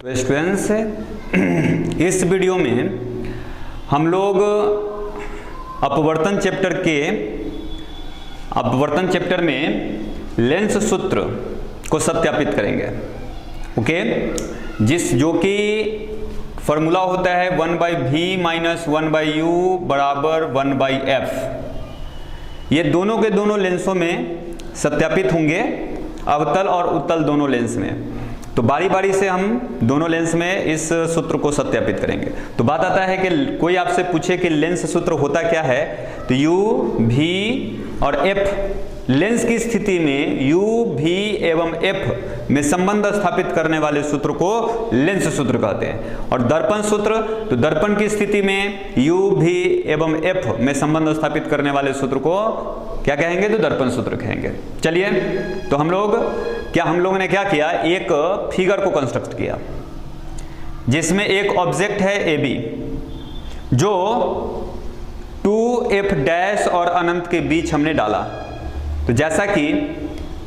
Students, इस video में हम लोग अपवर्तन चैप्टर में लेंस सूत्र को सत्यापित करेंगे। ओके, जो कि फॉर्मूला होता है 1/v - 1/u = 1/f। ये दोनों के दोनों लेंसों में सत्यापित होंगे, अवतल और उत्तल दोनों लेंस में। तो बारी बारी से हम दोनों लेंस में इस सूत्र को सत्यापित करेंगे। तो बात आता है कि कोई आपसे पूछे कि लेंस सूत्र होता क्या है, तो u, v और f लेंस की स्थिति में u, v एवं f में संबंध स्थापित करने वाले सूत्र को लेंस सूत्र कहते हैं। और दर्पण सूत्र, तो दर्पण की स्थिति में u, v एवं f में संबंध स्थापित करने वाले सूत्र को क्या कहेंगे, तो दर्पण सूत्र कहेंगे। चलिए, तो हम लोगों ने क्या किया, एक फिगर को कंस्ट्रक्ट किया जिसमें एक ऑब्जेक्ट है AB जो 2f' और अनंत के बीच हमने डाला। तो जैसा कि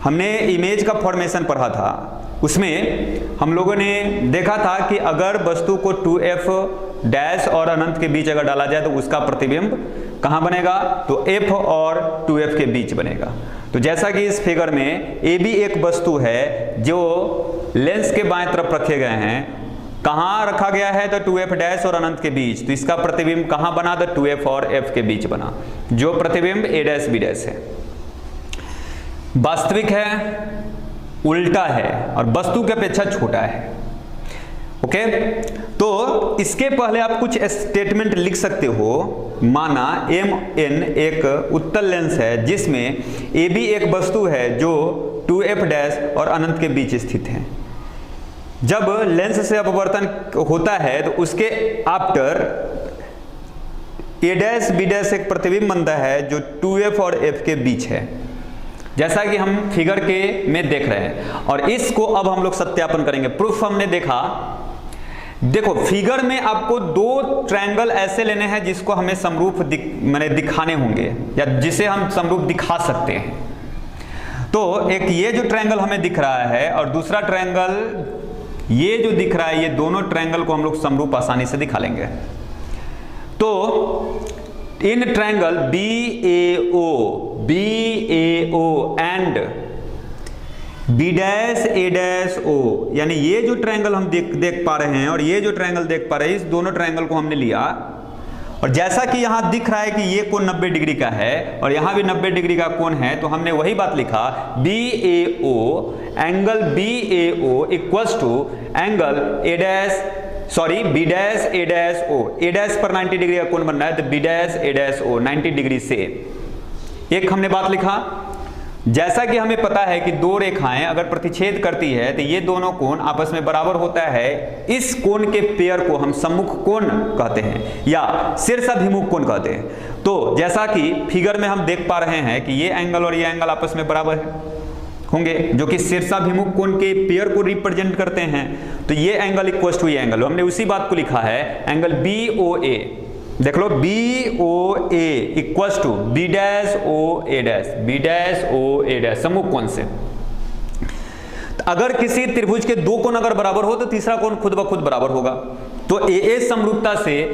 हमने इमेज का फॉर्मेशन पढ़ा था, उसमें हम लोगों ने देखा था कि अगर वस्तु को 2f' और अनंत के बीच अगर डाला जाए तो उसका प्रतिबिंब कहाँ बनेगा, तो f और 2f के बीच बनेगा। तो जैसा कि इस फिगर में AB एक वस्तु है जो लेंस के बाएं तरफ रखे गए हैं। कहाँ रखा गया है, तो 2f' और अनंत के बीच। तो इसका प्रतिबिंब कहाँ बना, तो 2f और f के बीच बना, जो प्रतिबिंब a', b' है। वास्तविक है, उल्टा है और वस्तु की अपेक्षा छोटा है। ओके, तो इसके पहले आप कुछ स्टेटमेंट लिख सकते हो। माना MN एक उत्तल लेंस है जिसमें AB एक वस्तु है जो 2f' और अनंत के बीच स्थित है। जब लेंस से अपवर्तन होता है तो उसके आफ्टर a', b' एक प्रतिबिंब बनता है जो 2f और f के बीच है, जैसा कि हम फिगर के में देख रहे हैं। और इसको अब हम लोग सत्यापन करेंगे। प्रूफ हमने देखा, देखो फिगर में आपको दो ट्रायंगल ऐसे लेने हैं जिसको हमें समरूप दिखाने होंगे, या जिसे हम समरूप दिखा सकते हैं। तो एक ये जो ट्रायंगल हमें दिख रहा है और दूसरा ट्रायंगल ये जो दिख रहा है, ये दोनों ट्रायंगल को हम लोग समरूप आसानी से दिखा लेंगे। तो in triangle BAO and B'A', यानी ये जो ट्रायंगल हम देख पा रहे हैं और ये जो ट्रायंगल देख पा रहे हैं, इस दोनों ट्रायंगल को हमने लिया। और जैसा कि यहां दिख रहा है कि ये कोण 90 डिग्री का है और यहां भी 90 डिग्री का कोण है, तो हमने वही बात लिखा, BAO angle BAO equals to angle B'A', पर 90 डिग्री का कोण बन रहा है, तो B'A', 90 डिग्री से। एक हमने बात लिखा, जैसा कि हमें पता है कि दो रेखाएं अगर प्रतिच्छेद करती है तो ये दोनों कोण आपस में बराबर होता है। इस कोण के पेयर को हम सम्मुख कोण कहते हैं या शीर्षाभिमुख कोण कहते हैं। तो जैसा कि फिगर में हम देख पा रहे हैं कि ये एंगल और ये एंगल आपस में बराबर होंगे, जो कि शीर्षाभिमुख कोण के पेयर को रिप्रेजेंट करते हैं। तो ये एंगल इक्वल टू ये एंगल, हमने उसी बात को लिखा है, एंगल BOA। देख लो, BOA इक्वल्स टू B'A', सम्मुख कोण से। अगर किसी त्रिभुज के दो कोण अगर बराबर हो तो तीसरा कोण खुद ब खुद बराबर होगा। तो AA समरूपता से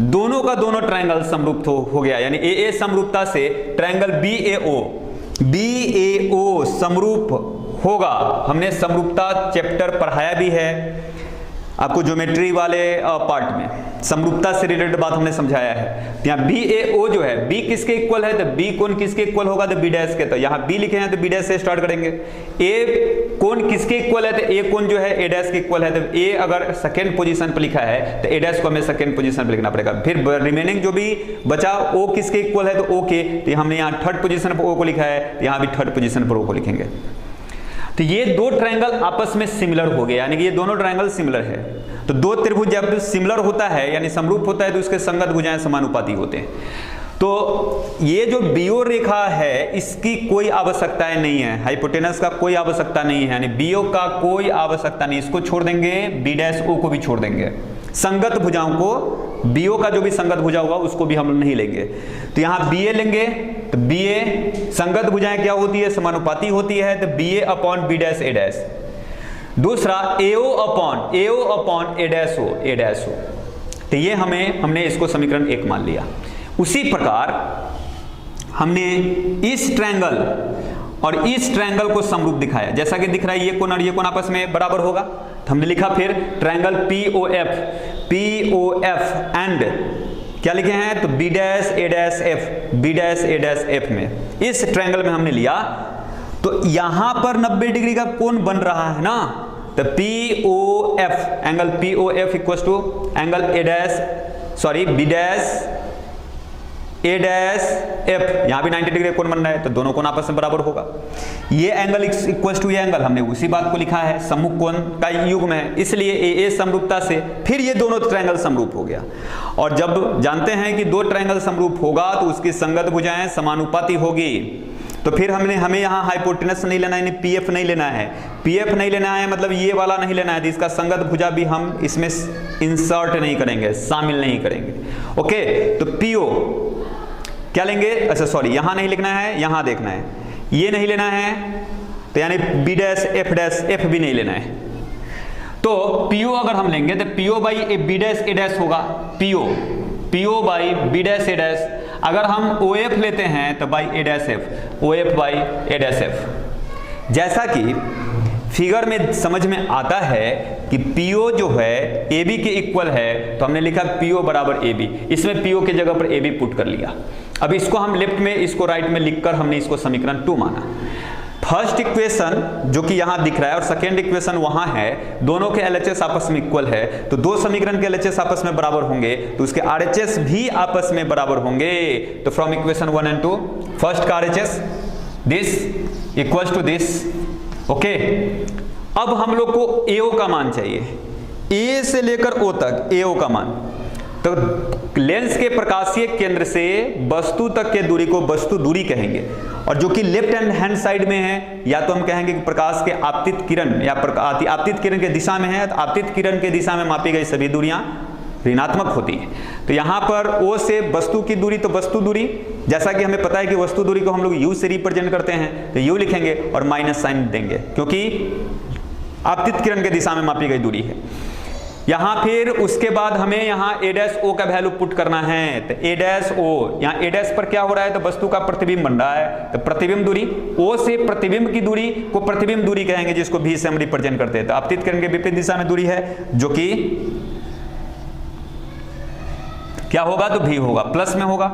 दोनों का दोनों ट्रायंगल समरूप हो गया, यानी AA समरूपता से ट्रायंगल BAO समरूप होगा। हमने समरूपता चैप्टर पढ़ाया भी है आपको, ज्योमेट्री वाले पार्ट में समरूपता से रिलेटेड बात हमने समझाया है। यहाँ BAO जो है, B किसके इक्वल है, तो B कोण किसके इक्वल होगा, तो B' के। तो यहाँ B लिखे हैं तो B' से स्टार्ट करेंगे। A कोण किसके इक्वल है, तो A कोण जो है A' के इक्वल है। तो A अगर सेकेंड पोजीशन पर लिखा है तो A' को हमें सेकेंड पोजीशन पर लिखना पड़ेगा। फिर रिमेनिंग जो भी बचा O किसके इक्वल है, तो O के। तो हमने यहाँ थर्ड पोजीशन पर O को लिखा है, तो यहाँ भी थर्ड पोजीशन पर O को लिखेंगे। तो ये दो ट्रायंगल आपस में सिमिलर हो गए, यानी कि ये दोनों ट्रायंगल सिमिलर है। तो दो त्रिभुज जब सिमिलर होता है यानी समरूप होता है तो उसके संगत भुजाएं समानुपाती होते हैं। तो ये जो BO रेखा है इसकी कोई आवश्यकता नहीं है, हाइपोटेनस का कोई आवश्यकता नहीं है, यानी BO का कोई आवश्यकता नहीं, इसको छोड़ देंगे, B'O को भी छोड़ देंगे। संगत भुजाओं को, BO का जो भी संगत भुजा होगा उसको भी हम नहीं लेंगे। तो यहाँ BA लेंगे, तो BA संगत भुजाएं क्या होती है, समानुपाती होती है। तो BA अपॉन B', A'। दूसरा AO upon A dash O। तो ये हमने इसको समीकरण 1 मान लिया। उसी प्रकार हमने इस ट्रायंगल और इस ट्रायंगल को समरूप दिखाया, जैसा कि दिख रहा है ये कोण और ये कोण आपस में बराबर होगा, तो हमने लिखा फिर ट्रायंगल POF एंड क्या लिखे हैं, तो B dash A dash F में, इस ट्रायंगल में हमने लिया। तो यहां पर 90 डिग्री का कोण बन रहा है ना, तो POF angle POF equal to angle B dash A dash F, यहां भी 90 डिग्री कोण बन रहा है, तो दोनों कोण आपस में बराबर होगा। ये एंगल इक्वल टू ये एंगल, हमने उसी बात को लिखा है, सम्मुख कोण का युग्म है, इसलिए AA समरूपता से फिर ये दोनों ट्रायंगल समरूप हो गया। और जब जानते हैं कि दो ट्रायंगल समरूप होगा तो उसकी संगत भुजाएं समानुपाती होगी, तो फिर हमें यहाँ हाइपोटेनस नहीं लेना है, PF नहीं लेना है, PF नहीं लेना है मतलब ये वाला नहीं लेना है, तो इसका संगत भुजा भी हम इसमें इंसर्ट नहीं करेंगे, शामिल नहीं करेंगे। ओके, तो PO क्या लेंगे, अच्छा सॉरी यहां नहीं लिखना है, यहां देखना है, ये नहीं लेना है, तो यानी B डैश F भी नहीं लेना है। तो PO अगर हम लेंगे तो PO by B dash A dash होगा, PO by B dash A dash. अगर हम OF लेते हैं तो by A dash F, OF by A dash F। जैसा कि फिगर में समझ में आता है कि PO जो है AB के इक्वल है, तो हमने लिखा PO बराबर AB, इसमें PO के जगह पर AB पुट कर लिया। अब इसको हम लेफ्ट में, इसको राइट में लिखकर हमने इसको समीकरण 2 माना। फर्स्ट इक्वेशन जो कि यहां दिख रहा है और सेकेंड इक्वेशन वहां है, दोनों के LHS आपस में इक्वल है, तो दो समीकरण के LHS आपस में बराबर होंगे तो उसके RHS भी आपस में बराबर होंगे। तो फ्रॉम इक्वेशन 1 एंड 2, फर्स्ट का RHS this equals to this. Okay, अब हम लोग को AO का मान चाहिए, A से लेकर O तक AO का मान। तो लेंस के प्रकाशीय केंद्र से वस्तु तक के दूरी को वस्तु दूरी कहेंगे, और जो कि लेफ्ट हैंड साइड में है, या तो हम कहेंगे कि प्रकाश के आपतित किरण या आपतित किरण के दिशा में है, तो आपतित किरण के दिशा में मापी गई सभी दूरियां ऋणात्मक होती है। तो यहाँ पर O से वस्तु की दूरी, तो वस्तु दूरी, जैसा कि हमें पता है कि वस्तु दूरी को हम लोग U से रिप्रेजेंट करते हैं, तो U लिखेंगे और माइनस साइन देंगे, क्योंकि आपतित किरण के दिशा में मापी गई दूरी है। यहाँ फिर उसके बाद हमें यहाँ A डैश O का वैल्यू पुट करना है, तो A डैश O, यहाँ A डैश पर क्या हो रहा है, तो वस्तु का प्रतिबिंब बन रहा है, तो प्रतिबिंब दूरी, O से प्रतिबिंब की दूरी को प्रतिबिंब दूरी कहेंगे, जिसको V से हम रिप्रेजेंट करते हैं। तो आपतित किरण के विपरीत दिशा में दूरी है, जो कि क्या होगा, तो V होगा, प्लस में होगा।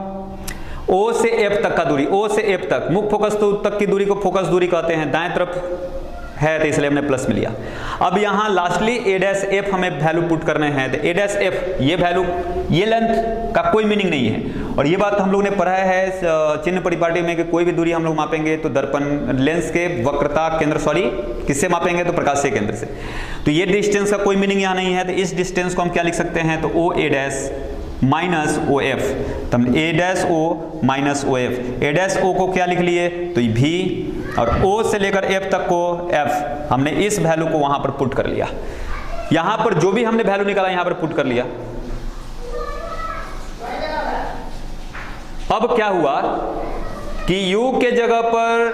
O से F तक का दूरी, O से F तक, मुख्य फोकस तक की दूरी को फोकस दूरी कहते हैं, दाएं तरफ है तो इसलिए हमने प्लस में लिया। अब यहाँ लास्टली A डैश F हमें वैल्यू पुट करने हैं, तो A डैश F ये वैल्यू, ये लेंथ का कोई मीनिंग नहीं है, और ये बात हम लोग ने पढ़ा है चिन्ह परिपाटी में कि कोई भी दूरी हम लोग मापेंगे तो दर्पण लेंस के वक्रता केंद्र, सॉरी किससे मापेंगे, तो प्रकाशीय केंद्र से। तो ये डिस्टेंस का कोई मीनिंग यहाँ नहीं है, तो इस डिस्टेंस को हम क्या लिख सकते हैं, तो OA डैश माइनस OF, तो हम A dash O minus OF, A dash O को क्या लिख लिए, तो V, और O से लेकर F तक को F, हमने इस वैल्यू को वहां पर पुट कर लिया। यहां पर जो भी हमने वैल्यू निकाला यहां पर पुट कर लिया। अब क्या हुआ कि U के जगह पर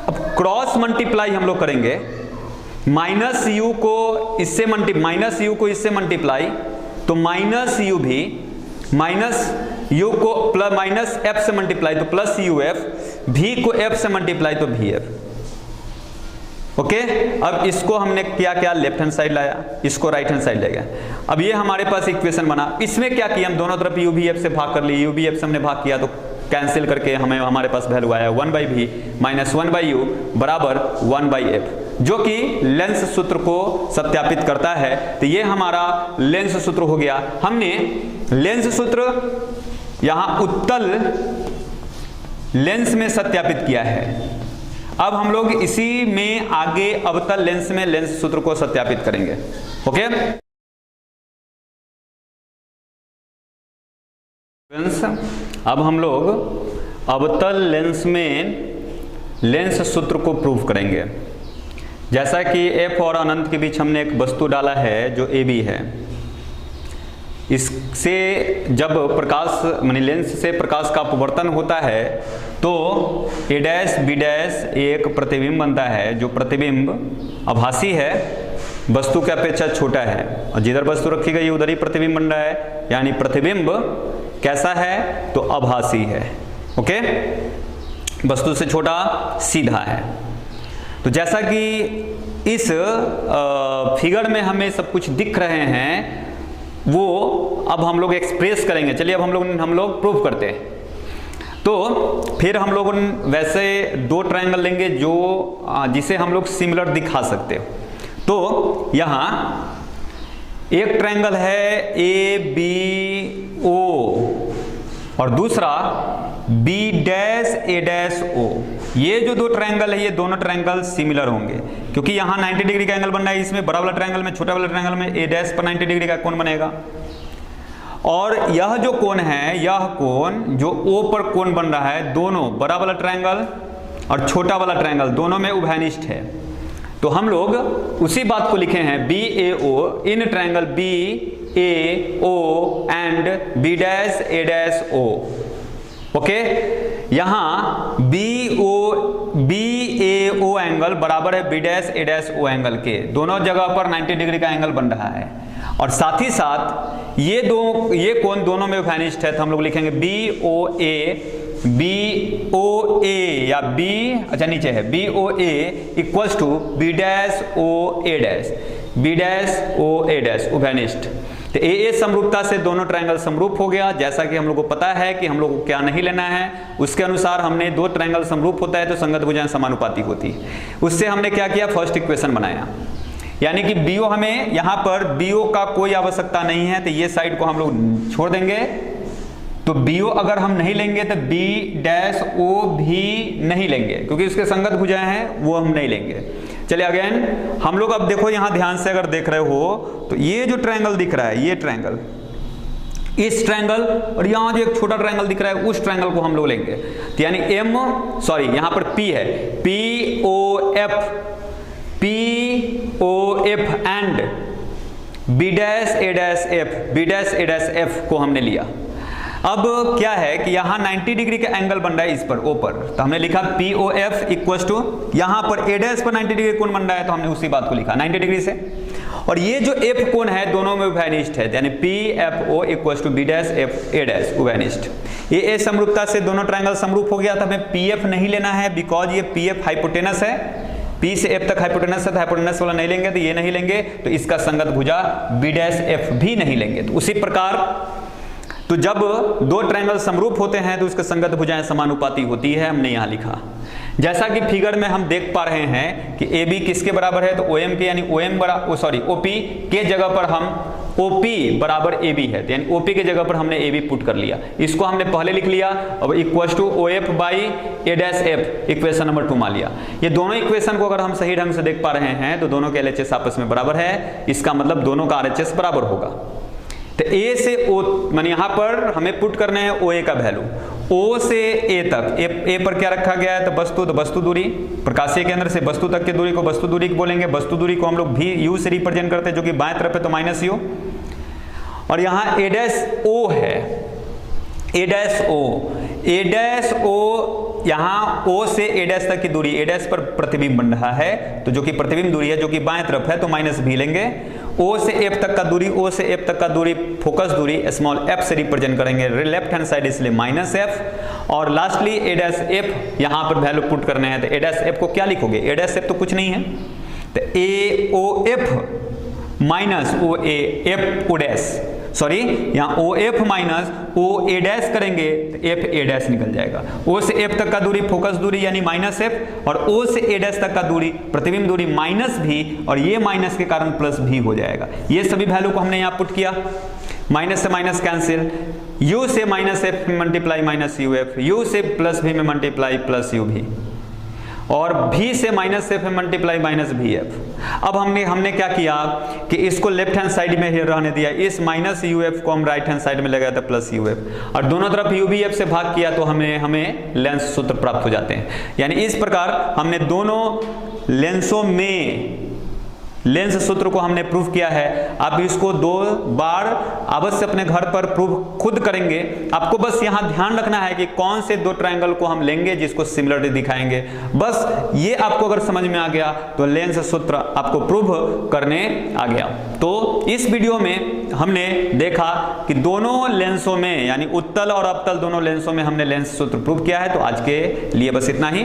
अब क्रॉस मल्टीप्लाई हम लोग करेंगे, माइनस U को इससे मल्टीप्लाई, तो माइनस U भी, माइनस U को प्लस माइनस F से मल्टीप्लाई तो प्लस UF, V को F से मल्टीप्लाई तो VF। ओके, अब इसको हमने क्या लेफ्ट हैंड साइड लाया, इसको राइट हैंड साइड ले गया। अब ये हमारे पास इक्वेशन बना, इसमें क्या किया, हम दोनों तरफ UVF से भाग कर लिए, UVF से हमने भाग किया तो कैंसिल करके हमारे पास वैल्यू आया 1/V माइनस 1/U बराबर 1/F, जो कि लेंस सूत्र को सत्यापित करता है। तो ये हमारा लेंस सूत्र हो गया। हमने लेंस सूत्र यहां उत्तल लेंस में सत्यापित किया है। अब हम लोग इसी में आगे अवतल लेंस में लेंस सूत्र को सत्यापित करेंगे। ओके, अब हम लोग अवतल लेंस में लेंस सूत्र को प्रूव करेंगे। जैसा कि F और अनंत के बीच हमने एक वस्तु डाला है जो AB है, इससे जब प्रकाश माने लेंस से प्रकाश का अपवर्तन होता है तो ए डैश बी डैश एक प्रतिबिंब बनता है, जो प्रतिबिंब आभासी है, वस्तु के अपेक्षा छोटा है, और जिधर वस्तु रखी गई उधर ही प्रतिबिंब बन रहा है, यानी प्रतिबिंब कैसा है तो आभासी है। ओके, वस्तु से छोटा, सीधा है। तो जैसा कि इस फिगर में हमें सब कुछ दिख रहे हैं, वो अब हम लोग एक्सप्रेस करेंगे। चलिए अब हम लोग प्रूफ करते हैं। तो फिर हम लोग वैसे दो ट्रायंगल लेंगे जो जिसे हम लोग सिमिलर दिखा सकते हो। तो यहाँ एक ट्रायंगल है ए बी ओ और दूसरा बी डैश ए डैश ओ। ये जो दो ट्रायंगल है ये दोनों ट्रायंगल सिमिलर होंगे, क्योंकि यहाँ 90 डिग्री का एंगल बन रहा है। इसमें बड़ा वाला ट्रायंगल में, छोटा वाला ट्रायंगल में ए डैश पर 90 डिग्री का कोण बनेगा, और यह जो कोण है, यह कोण जो ओ पर कोण बन रहा है, दोनों बड़ा वाला ट्रायंगल और छोटा वाला ट्रायंगल दोनों में उभयनिष्ठ है। तो हम लोग उसी बात को लिखे हैं B A O in triangle B A O and B dash A dash O. Okay, यहाँ बी ए ओ एंगल बराबर है B dash A dash O angle के, दोनों जगह पर 90 डिग्री का एंगल बन रहा है, और साथ ही साथ ये कोण दोनों में उभयनिष्ठ है। तो हम लोग लिखेंगे बी ओ ए या बी, अच्छा नीचे है B O A equals to B dash O A dash, B dash O A dash उभयनिष्ठ। तो ए समरूपता से दोनों ट्रायंगल समरूप हो गया। जैसा कि हम लोग को पता है कि हम लोग को क्या नहीं लेना है, उसके अनुसार हमने दो ट्रायंगल समरूप होता है तो संगत भुजाएं समानुपाती होती है। उससे हमने क्या किया, फर्स्ट इक्वेशन बनाया, यानी कि बीओ, हमें यहाँ पर बीओ का कोई आवश्यकता नहीं है, तो ये साइड को हम लोग छोड़ देंगे। तो बीओ अगर हम नहीं लेंगे तो बी डैश ओ भी नहीं लेंगे, क्योंकि उसके संगत भुजाएं हैं, वो हम नहीं लेंगे। चलिए अगेन हम लोग अब देखो यहाँ ध्यान से अगर देख रहे हो तो ये जो ट्रायंगल दिख रहा है, ये ट्रायंगल, इस ट्रायंगल और यहाँ जो एक छोटा ट्रायंगल दिख रहा है उस ट्रायंगल को हम लोग लेंगे। तो यानी यहाँ पर पी है, P O F and B dash A dash F को हमने लिया। अब क्या है कि यहाँ 90 डिग्री का एंगल बन रहा है इस पर ओ पर, तो हमने लिखा P O F equal to, यहाँ पर ए डैश पर 90 डिग्री कोण बन रहा है तो हमने उसी बात को लिखा 90 डिग्री से, और ये जो एफ कोण है दोनों में उभयनिष्ठ है, यानी P F O equal to B dash F A dash उभयनिष्ठ। ये ए समरूपता से दोनों ट्रायंगल समरूप हो गया। तो हमें पी एफ नहीं लेना है, बिकॉज ये पी एफ हाइपोटेनस है, पी से एफ तक हाइपोटेनस है, तो हाइपोटेनस वाला नहीं लेंगे, तो ये नहीं लेंगे, तो इसका संगत भुजा बी डैश एफ भी नहीं लेंगे। तो उसी प्रकार तो जब दो ट्रायंगल समरूप होते हैं तो उसके संगत भुजाएं समानुपाती होती है, हमने यहाँ लिखा। जैसा कि फिगर में हम देख पा रहे हैं कि ए बी किसके बराबर है, तो ओ एम के, यानी ओपी के जगह पर हम ओपी बराबर ए बी है, यानी ओपी के जगह पर हमने ए बी पुट कर लिया। इसको हमने पहले लिख लिया, अब equal to O F by A dash F, equation number 2 मान लिया। ये दोनों इक्वेशन को अगर हम सही ढंग से देख पा रहे हैं तो दोनों के एलएचएस आपस में बराबर है, इसका मतलब दोनों का आरएचएस बराबर होगा। तो ए से ओ, माने यहाँ पर हमें पुट करने हैं ओ ए का वैल्यू, ओ से ए तक, ए पर क्या रखा गया है, तो वस्तु दूरी, प्रकाशीय केंद्र से वस्तु तक की दूरी को वस्तु दूरी बोलेंगे। वस्तु दूरी को हम लोग भी यू से रिप्रेजेंट करते हैं, जो कि बाएं तरफ है तो माइनस यू, और यहाँ ए डैश ओ है, ए डैश ओ, यहाँ ओ से ए डैश तक की दूरी, ए डैश पर प्रतिबिंब बन रहा है, तो जो कि प्रतिबिंब दूरी है जो कि बाएं तरफ है तो माइनस भी लेंगे। ओ से एफ तक का दूरी, ओ से एफ तक का दूरी फोकस दूरी स्मॉल एफ से रिप्रेजेंट करेंगे, लेफ्ट हैंड साइड इसलिए माइनस एफ, और लास्टली ए डैश एफ यहाँ पर वैल्यू पुट करने हैं। तो ए डैश एफ को क्या लिखोगे, ए डैश एफ तो कुछ नहीं है, तो A O F minus O A F O dash, sorry यहाँ O F minus O A dash करेंगे तो एफ ए डैश निकल जाएगा। ओ से एफ तक का दूरी फोकस दूरी यानी माइनस एफ, और ओ से ए डैश तक का दूरी प्रतिबिंब दूरी माइनस भी, और ये माइनस के कारण प्लस भी हो जाएगा। ये सभी वैल्यू को हमने यहाँ पुट किया, माइनस से माइनस कैंसिल, यू से माइनस एफ में multiply minus U F, you से प्लस भी में मल्टीप्लाई प्लस यू भी, और भी से माइनस एफ में मल्टीप्लाई माइनस भी एफ। अब हमने क्या किया कि इसको लेफ्ट हैंड साइड में ही रहने दिया, इस माइनस यू एफ को हम राइट हैंड साइड में लगाया था प्लस यू एफ, और दोनों तरफ यू बी एफ से भाग किया तो हमें लेंस सूत्र प्राप्त हो जाते हैं। यानी इस प्रकार हमने दोनों लेंसों में लेंस सूत्र को हमने प्रूव किया है। आप इसको 2 बार अवश्य अपने घर पर प्रूव खुद करेंगे। आपको बस यहाँ ध्यान रखना है कि कौन से 2 ट्रायंगल को हम लेंगे जिसको सिमिलरिटी दिखाएंगे। बस ये आपको अगर समझ में आ गया तो लेंस सूत्र आपको प्रूव करने आ गया। तो इस वीडियो में हमने देखा कि दोनों लेंसों में यानी उत्तल और अवतल दोनों लेंसों में हमने लेंस सूत्र प्रूव किया है। तो आज के लिए बस इतना ही।